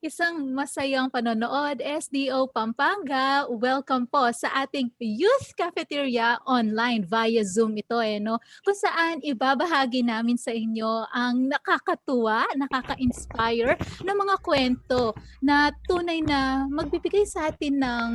Isang masayang panonood, SDO Pampanga. Welcome po sa ating Youth Cafeteria online via Zoom ito no? Kung saan ibabahagi namin sa inyo ang nakakatuwa, nakaka-inspire na mga kwento na tunay na magbibigay sa atin ng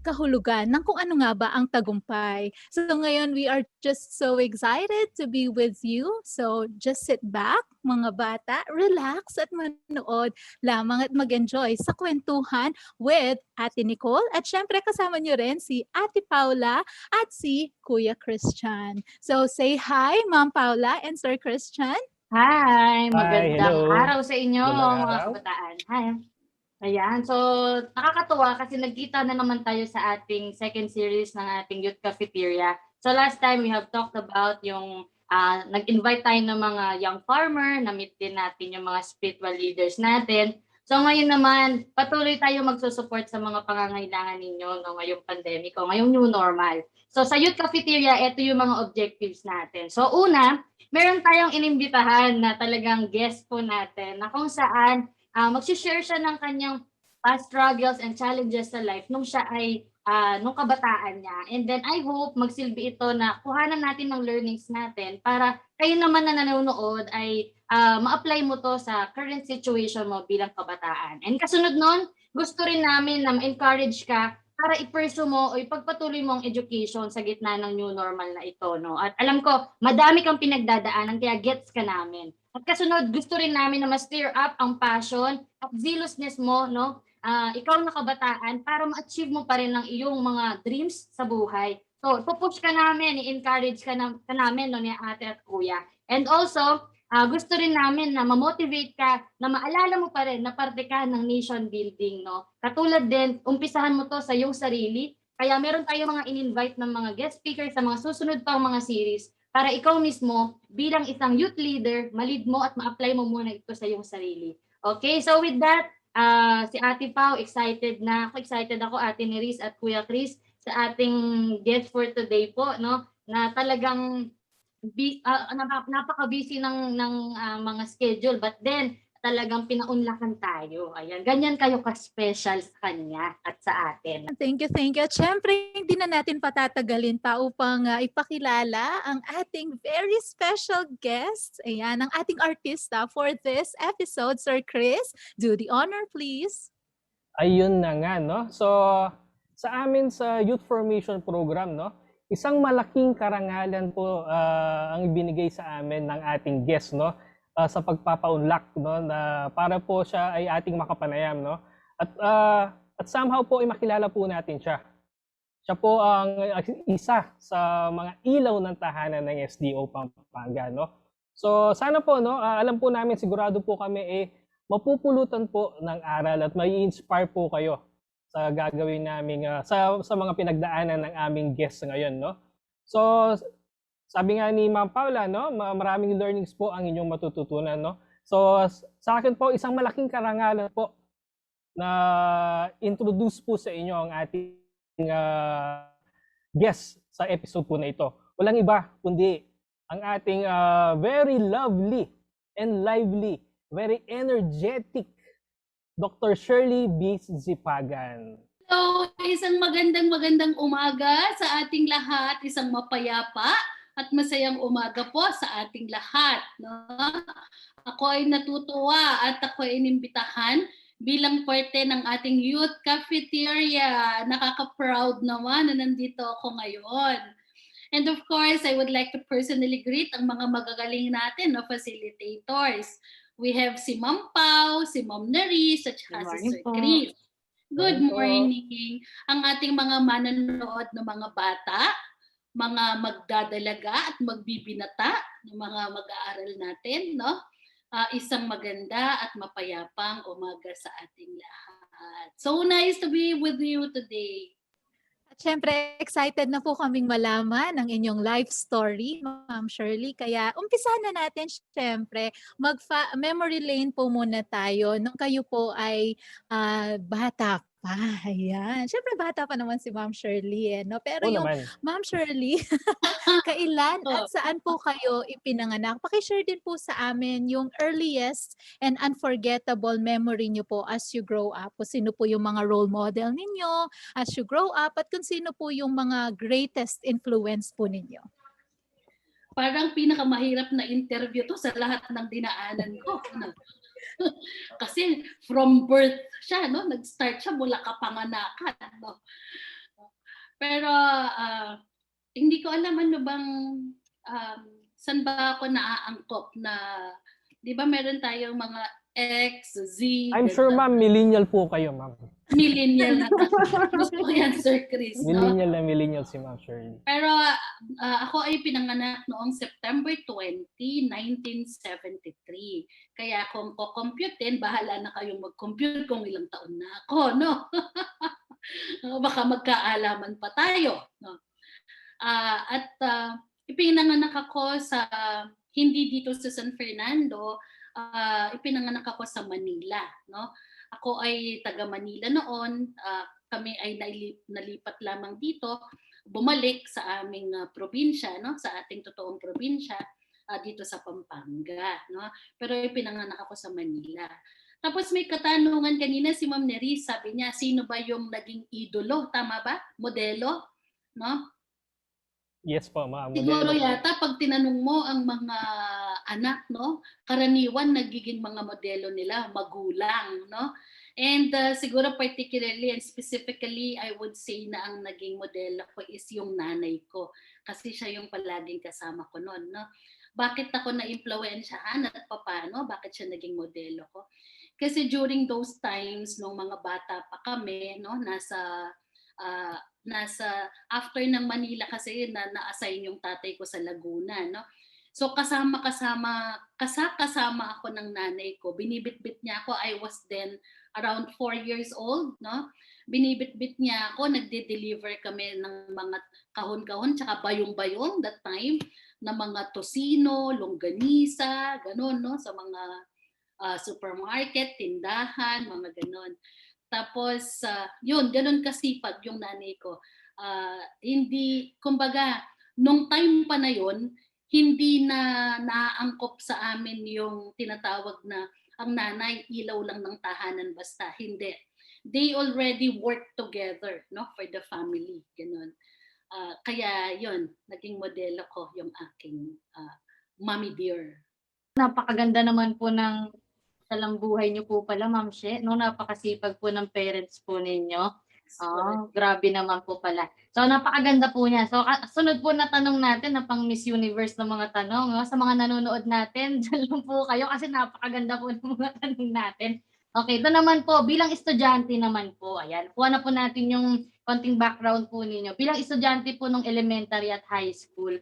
kahulugan ng kung ano nga ba ang tagumpay. So ngayon, we are just so excited to be with you. So just sit back, mga bata, relax at manood lamang at mag-enjoy sa kwentuhan with Ate Nicole at syempre kasama niyo rin si Ate Paula at si Kuya Christian. So say hi, Ma'am Paula and Sir Christian. Hi! Magandang hello. araw sa inyo, Magandang mga araw. kabataan. Hi! Ayan, so nakakatuwa kasi nagkita na naman tayo sa ating second series ng ating Youth Cafeteria. So last time we have talked about yung nag-invite tayo ng mga young farmer, na-meet din natin yung mga spiritual leaders natin. So ngayon naman, patuloy tayo magsusupport sa mga pangangailangan ninyo ngayong pandemic o ngayong new normal. So sa Youth Cafeteria, ito yung mga objectives natin. So una, meron tayong inimbitahan na talagang guest po natin na kung saan mag-share siya ng kanyang past struggles and challenges sa life nung siya ay nung kabataan niya. And then I hope magsilbi ito na kuhanan natin ng learnings natin para kayo naman na nanonood ay ma-apply mo to sa current situation mo bilang kabataan. And kasunod nun, gusto rin namin na ma-encourage ka para i-pursue mo o ipagpatuloy mo ang education sa gitna ng new normal na ito. No? At alam ko, madami kang pinagdadaanan kaya gets ka namin. At kasunod, gusto rin namin na ma-stir up ang passion at zealousness mo, no? Ikaw na kabataan para ma-achieve mo pa rin ang iyong mga dreams sa buhay. So, pupush ka namin, i-encourage ka namin no, ni ate at kuya. And also, gusto rin namin na ma-motivate ka, na maalala mo pa rin na parte ka ng nation building. No? Katulad din, umpisahan mo to sa iyong sarili. Kaya meron tayo mga in-invite ng mga guest speakers sa mga susunod pang mga series para ikaw mismo bilang isang youth leader, ma-lead mo at ma-apply mo muna ito sa iyong sarili. Okay, so with that, si Ate Pao, excited ako, Ate Neris at Kuya Chris, sa ating guest for today po, no? Na talagang napaka-busy ng mga schedule, but then talagang pinaunlakan tayo. Ayan, ganyan kayo ka-special sa kanya at sa atin. Thank you, thank you. At syempre, hindi na natin patatagalin pa upang ipakilala ang ating very special guest. Ayan, ang ating artista for this episode, Sir Chris. Do the honor, please. Ayun na nga, no? So, sa amin sa Youth Formation Program, no? Isang malaking karangalan po ang ibinigay sa amin ng ating guest, no? Sa pagpapaunlak, no? Na para po siya ay ating makapanayam, no? At somehow po ay makilala po natin siya. Siya po ang isa sa mga ilaw ng tahanan ng SDO Pampanga, no? So, sana po, no? Alam po namin, sigurado po kami mapupulutan po ng aral at may inspire po kayo sa gagawin namin sa mga pinagdaanan ng aming guests ngayon, no? So, sabi nga ni Ma'am Paula, no, maraming learnings po ang inyong matututunan, no? So, sa akin po, isang malaking karangalan po na introduce po sa inyo ang ating guest sa episode po na ito. Walang iba kundi ang ating very lovely and lively, very energetic Dr. Shirley B. Zipagan. Hello, isang magandang umaga sa ating lahat, isang mapayapa at masayang umaga po sa ating lahat. No? Ako ay natutuwa at ako ay inimbitahan bilang parte ng ating Youth Cafeteria. Nakaka-proud naman na nandito ako ngayon. And of course, I would like to personally greet ang mga magagaling natin na facilitators. We have si Ma'am Pao, si Ma'am Neris, at saka si Sir Chris. Good morning. Ang ating mga manonood na mga bata, mga magdadalaga at magbibinata ng mga mag-aaral natin, no? Isang maganda at mapayapang umaga sa ating lahat. So nice to be with you today. At syempre, excited na po kaming malaman ang inyong life story, Ma'am Shirley. Kaya umpisahan na natin, syempre, memory lane po muna tayo nung kayo po ay bata pa, ayan. Siyempre bata pa naman si Ma'am Shirley, eh, 'no? Pero Oo yung naman. Ma'am Shirley, kailan at Oh, saan po kayo ipinanganak? Paki-share din po sa amin yung earliest and unforgettable memory niyo po as you grow up. Kung sino po yung mga role model ninyo as you grow up at kung sino po yung mga greatest influence po ninyo. parang pinakamahirap na interview to sa lahat ng dinaanan ko. Ano? Kasi from birth siya, no? Nag-start siya mula kapanganakan. No? Pero hindi ko alam ano bang, saan ba ako naaangkop na, di ba meron tayong mga X, Z, I'm sure, ganyan. ma'am, millennial po kayo, ma'am. Millennial na to. Gusto ko yan, Sir Chris. No? Millennial si Ma'am Shirley. Pero ako ay pinanganak noong September 20, 1973. Kaya kung ko-computein, bahala na kayong mag-compute kung ilang taon na ako, no? Baka magkaalaman pa tayo, no? Ipinanganak ako sa, hindi dito sa San Fernando, ipinanganak ako sa Manila, no? Ako ay taga Manila noon, kami ay nalipat lamang dito, bumalik sa aming probinsya, no? Sa ating totoong probinsya, dito sa Pampanga, no? Pero ipinanganak ako sa Manila. Tapos may katanungan kanina si Ma'am Neris, sabi niya, sino ba yung naging idolo? Tama ba? Modelo? No? Yes po, ma'am. Siguro Modelo po. yata pag tinanong mo ang mga anak, no, karaniwan nagiging mga modelo nila magulang, no? And siguro particularly and specifically, I would say na ang naging modelo ko is yung nanay ko. Kasi siya yung palaging kasama ko noon, no? Bakit ako na-impluwensyahan at paano? Bakit siya naging modelo ko? Kasi during those times, nung mga bata pa kami, no, nasa after ng Manila kasi na-assign yung tatay ko sa Laguna, no? So kasama ako ng nanay ko. Binibitbit niya ako. I was then around 4 years old, no? Binibitbit niya ako, nagde-deliver kami ng mga kahon-kahon tsaka bayong-bayong that time na mga tosino, longganisa, ganun, no? Sa mga supermarket, tindahan, mga ganun. Tapos, yun, ganun kasipag yung nanay ko. Hindi, kumbaga, nung time pa na yun, hindi na naaangkop sa amin yung tinatawag na ang nanay ilaw lang ng tahanan basta. Hindi. They already work together, no, for the family. Ganun. Kaya yun, naging modelo ko yung aking mommy dear. Napakaganda naman po ng buhay niyo po pala, Ma'am She, no? Napakasipag po ng parents po ninyo. Grabe naman po pala. So, napakaganda po niya. So, sunod po na tanong natin na pang Miss Universe na mga tanong. No? Sa mga nanonood natin, dyan lang po kayo kasi napakaganda po ng mga tanong natin. Okay, ito naman po, bilang estudyante naman po, ayan, kuha na po natin yung konting background po ninyo. Bilang estudyante po ng elementary at high school,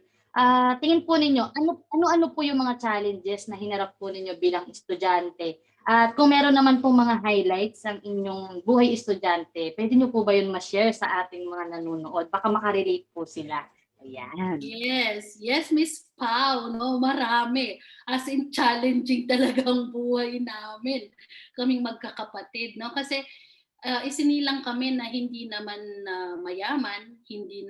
tingin po ninyo, ano po yung mga challenges na hinarap po ninyo bilang estudyante? At kung meron naman po mga highlights ang inyong buhay estudyante, pwede nyo po ba yun ma-share sa ating mga nanonood? Baka makarelate po sila. Ayan. Yes, Miss Pau, no, marami. As in challenging talaga ang buhay namin. Kaming magkakapatid, no? Kasi isinilang kami na hindi naman mayaman, hindi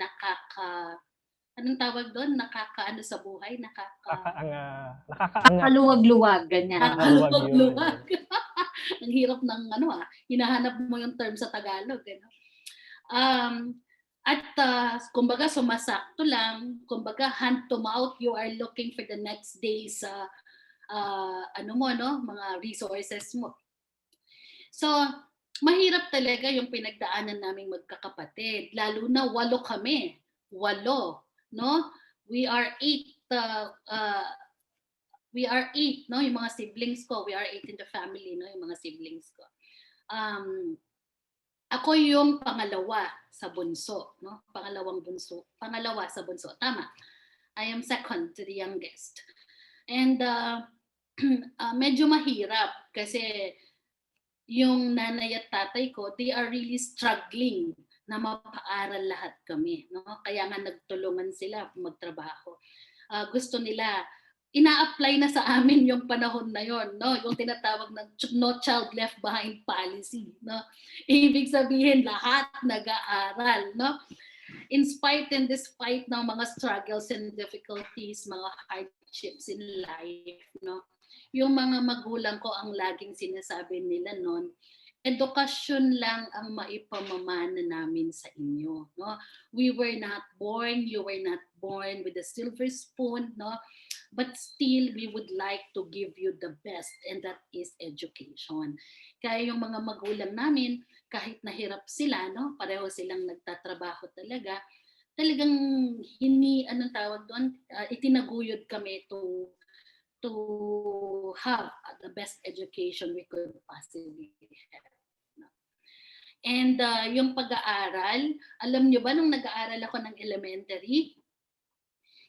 anong tawag doon? Nakakaano sa buhay? Nakakaangat. Kaluwag-luwag, ganyan. Nakakaluwag-luwag. Ang hirap ng hinahanap mo yung term sa Tagalog. Kumbaga sumasakto lang, kumbaga hand to mouth, you are looking for the next day's mga resources mo. So, mahirap talaga yung pinagdaanan naming magkakapatid, lalo na 8 kami. 8, no? We are 8 no, yung mga siblings ko. We are 8 in the family, no, yung mga siblings ko. Ako yung pangalawa sa bunso, no? Pangalawa sa bunso. Tama. I am second to the youngest. And medyo mahirap kasi yung nanay at tatay ko, they are really struggling na mapaaral lahat kami, no? Kaya nga nagtulungan sila magtrabaho. Gusto nila ina-apply na sa amin yung panahon na yon, no? Yung tinatawag na no child left behind policy, no? Ibig sabihin lahat nag-aaral, no? In spite and despite ng mga struggles and difficulties, mga hardships in life, no? Yung mga magulang ko ang laging sinasabi nila noon, edukasyon lang ang maipamamana namin sa inyo, no? We were not born, you were not born with a silver spoon, no? But still, we would like to give you the best, and that is education. Kaya yung mga magulang namin, kahit nahirap sila, no? Pareho silang nagtatrabaho talaga, talagang anong tawag doon, itinaguyod kami to have the best education we could possibly have. And yung pag-aaral, alam nyo ba nung nag-aaral ako ng elementary,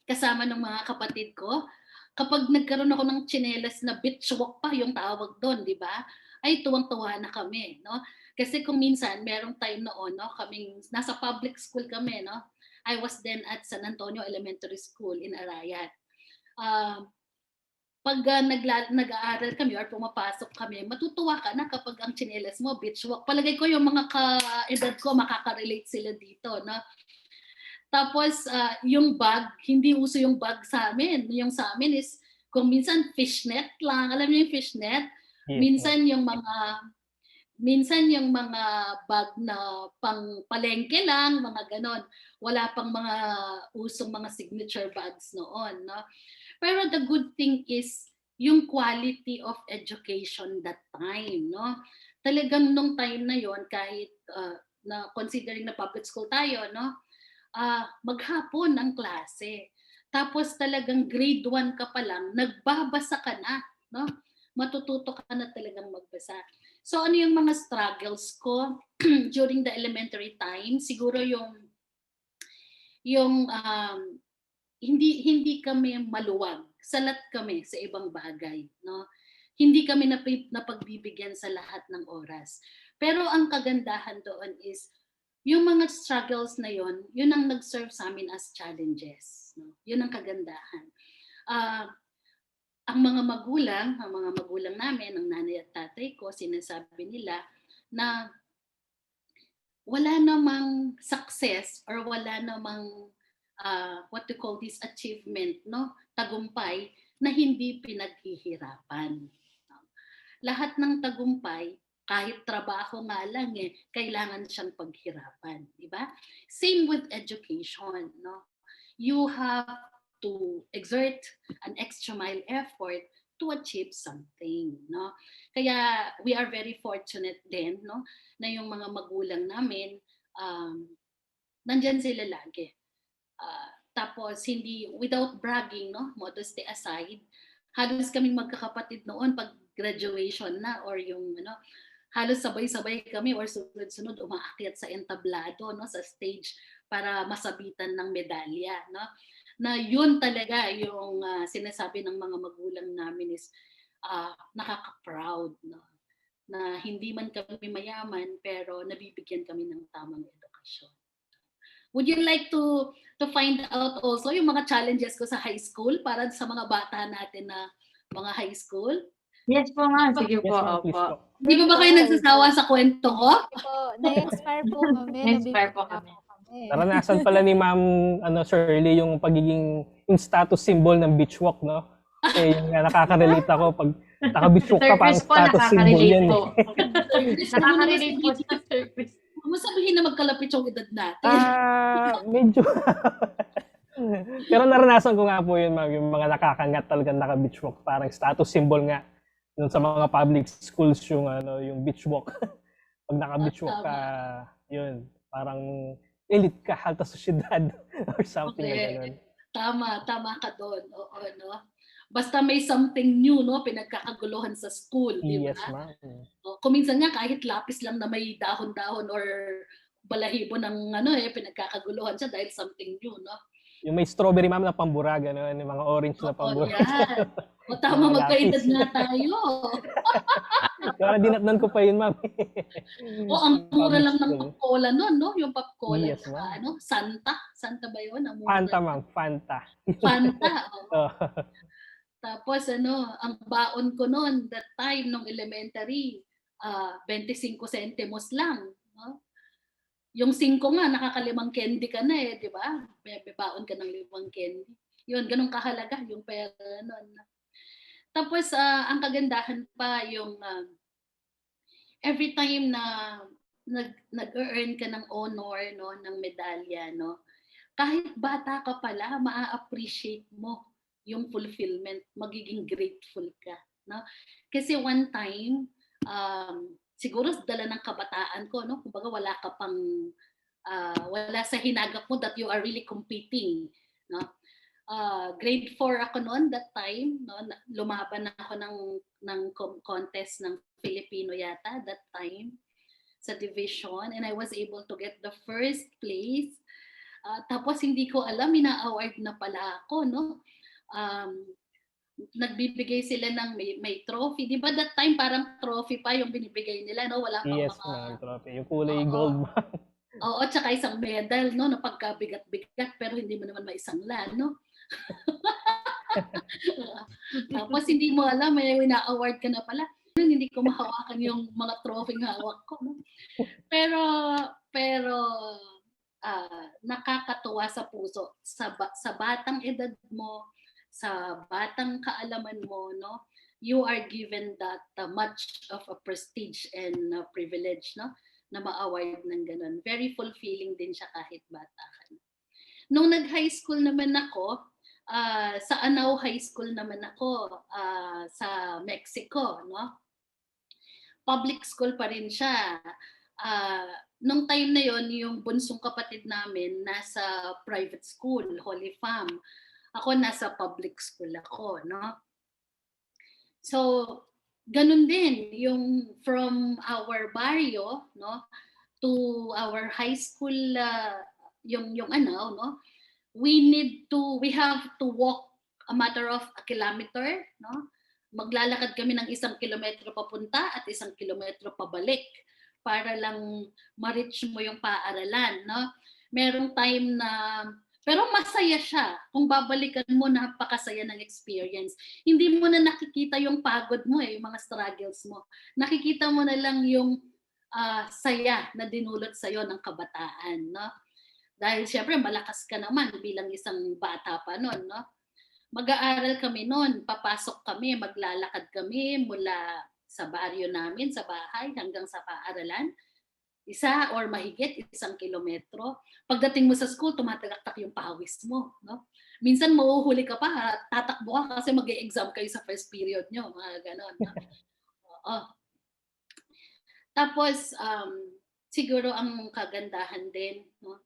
kasama ng mga kapatid ko, kapag nagkaroon ako ng tsinelas na beach walk pa yung tawag doon, di ba? Ay tuwang-tuwa na kami, no? Kasi kung minsan merong time noon, no, kaming nasa public school kami, no? I was then at San Antonio Elementary School in Arayat. Pag nag-aaral kami or pumapasok kami, matutuwa ka na kapag ang tsinelas mo beach walk. Palagay ko yung mga ka-edad ko makaka-relate sila dito, no? Tapos yung bag, hindi uso yung bag sa amin. Yung sa amin is kung minsan fishnet lang. Alam niyo yung fishnet? Minsan yung mga bag na pang palengke lang, mga ganon. Wala pang mga usong mga signature bags noon, no? Pero the good thing is yung quality of education that time, no? Talagang nung time na yon, kahit na considering na public school tayo, no? Maghapon ang klase. Tapos talagang grade 1 ka pa lang, nagbabasa ka na, no? Matututo ka na talagang magbasa. So ano yung mga struggles ko during the elementary time? Siguro yung hindi kami maluwag. Salat kami sa ibang bagay, no? Hindi kami napagbibigyan sa lahat ng oras. Pero ang kagandahan doon is yung mga struggles na yon, yun ang nag-serve sa amin as challenges, no? Yun ang kagandahan. Ang mga magulang namin, ang nanay at tatay ko, sinasabi nila na wala namang success or wala namang what to call this achievement, no? Tagumpay na hindi pinaghihirapan. Lahat ng tagumpay, kahit trabaho nga lang kailangan siyang paghirapan, di ba? Same with education, no? You have to exert an extra mile effort to achieve something, no? Kaya we are very fortunate din, no, na yung mga magulang namin nandyan sila lagi. Tapos hindi, without bragging, no, modesty aside, halos kaming magkakapatid noon pag graduation na or yung halos sabay-sabay kami or sunod-sunod umaakyat sa entablado, no, sa stage para masabitan ng medalya, no? Na yun talaga yung sinasabi ng mga magulang namin is nakaka-proud, no? Na hindi man kami mayaman pero nabibigyan kami ng tamang edukasyon. Would you like to find out also yung mga challenges ko sa high school para sa mga bata natin na mga high school? Yes po ma'am, sige po. Please po. Di ba kayo nagsasawa sa kwento ko? Na-inspire po kami. Na-inspire po kami. Naranasan pala ni Ma'am Shirley yung pagiging yung status symbol ng beach walk, no? Eh, yung nakaka-relate ako pag naka-beach walk ka, parang status symbol yan. Nakaka-relate po sa surface. Masabihin na magkalapit yung edad natin. Medyo. Pero naranasan ko nga po yun, ma'am, yung mga nakakangat talagang naka-beach walk. Parang status symbol nga yun sa mga public schools yung beach walk. Pag naka-beach walk ka, yun, parang elite ka, alta sosyedad or something na gano'n. Tama ka doon. Oo, no? Basta may something new, no, pinagkakaguluhan sa school, di ba? Yes, ma'am. Kung minsan nga kahit lapis lang na may dahon-dahon or balahibo ng pinagkakaguluhan siya dahil something new, no? Yung may strawberry, ma'am, na pamburaga, no? Yung mga orange na pamburaga. Yan. O tama, magkaedad nga tayo. Kaya dinatnan ko pa yun, ma'am. O ang mura lang ng pop-cola noon, no? Yung pop-cola. Yes, ma'am. Santa ba yun? Fanta, ma'am. Fanta. Fanta. Tapos ang baon ko noon that time nung elementary, 25 centimos lang, no? Yung 5 nga nakakalimang candy ka na di ba? May baon ka ng 5 candy. Yun, ganun kahalaga yung pera noon. Tapos ang kagandahan pa yung every time na nag-earn ka ng honor, no, ng medalya, no, kahit bata ka pala, maa-appreciate mo yung fulfillment, magiging grateful ka, no? Kasi one time, siguro dala ng kabataan ko, no, kumbaga wala ka pang wala sa hinagap mo that you are really competing, no? Grade 4 ako noon that time, no, lumaban ako ng contest ng Filipino yata that time sa division, and I was able to get the first place. Tapos hindi ko alam, ina-award na pala ako, no? Nagbibigay sila ng may trophy. Di ba that time parang trophy pa yung binibigay nila, no? Wala pang Yes, ma'am, trophy. Yung kulay gold, ma'am. Oo, tsaka isang medal, no? Na pagkabigat-bigat, pero hindi mo naman maisanglan, no? Tapos hindi mo alam, may ina-award ka na pala. Hindi ko mahawakan yung mga trophy hawak ko, no? Pero nakakatuwa sa puso sa batang edad mo, sa batang kaalaman mo, no, you are given that much of a prestige and privilege, no, na ma-award ng ganun. Very fulfilling din siya kahit bata ka. Nung nag-high school naman ako, sa Anao High School naman ako, sa Mexico, no. Public school pa rin siya. Nung time na yon, yung bunsong kapatid namin nasa private school, Holy Fam. Ako nasa public school ako, no? So, ganun din yung from our barrio, no, to our high school, yung no, we have to walk a matter of a kilometer, no? Maglalakad kami ng 1 kilometro papunta at 1 kilometro pabalik para lang ma-reach mo yung paaralan, no? Merong time na, pero masaya siya. Kung babalikan mo, napakasaya ng experience. Hindi mo na nakikita yung pagod mo yung mga struggles mo. Nakikita mo na lang yung saya na dinulot sa'yo ng kabataan, no? Dahil syempre malakas ka naman bilang isang bata pa noon, no? Mag-aaral kami noon, papasok kami, maglalakad kami mula sa baryo namin, sa bahay, hanggang sa paaralan. 1 or mahigit 1 kilometro. Pagdating mo sa school, tumatagaktak yung pawis mo, no? Minsan mahuhuli ka pa, tatakbo ka kasi mag-e-exam kayo sa first period nyo, mga ganon, no? Oo. Tapos, siguro ang kagandahan din, no?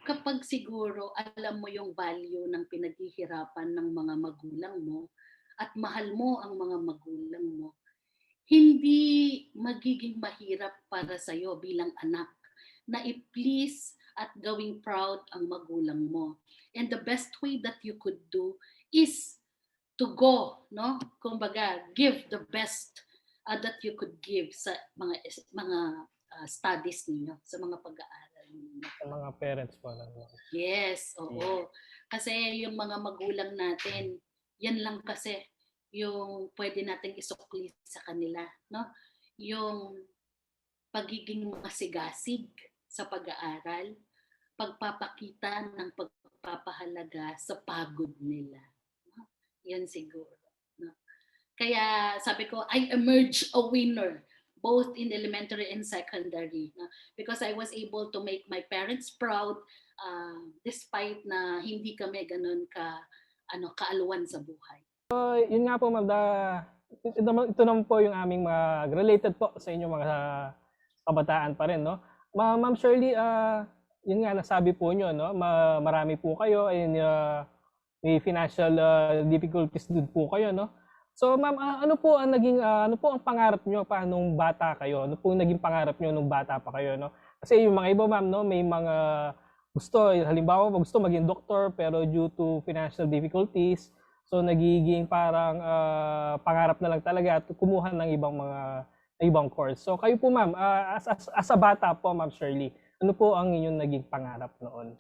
Kapag siguro alam mo yung value ng pinaghihirapan ng mga magulang mo at mahal mo ang mga magulang mo, hindi magiging mahirap para sa'yo bilang anak na i-please at gawing proud ang magulang mo. And the best way that you could do is to go, no? Kumbaga, give the best that you could give sa mga studies ninyo, sa mga pag-aaral ninyo. Sa mga parents po lang. Yes, oo. Yeah. Kasi yung mga magulang natin, yan lang kasi yung pwede nating isukli sa kanila, no? Yung pagiging masigasig sa pag-aaral, pagpapakita ng pagpapahalaga sa pagod nila. No? Yan siguro. No? Kaya sabi ko, I emerge a winner both in elementary and secondary, no? Because I was able to make my parents proud despite na hindi kami ganun kaaluwan sa buhay. So, yun nga po, ma'am, ito naman po yung aming mga related po sa inyong mga kabataan pa rin, no? Ma'am Shirley, yun nga nasabi po nyo, no? Marami po kayo and may financial difficulties din po kayo, no? So, ma'am, ano po ang pangarap nyo pa nung bata kayo? Ano po naging pangarap nyo nung bata pa kayo, no? Kasi yung mga iba, ma'am, no, may mga gusto, halimbawa gusto maging doktor pero due to financial difficulties, so nagiging parang pangarap na lang talaga at kumuha ng ibang course. So kayo po, ma'am, as a bata po, Ma'am Shirley, ano po ang inyong naging pangarap noon?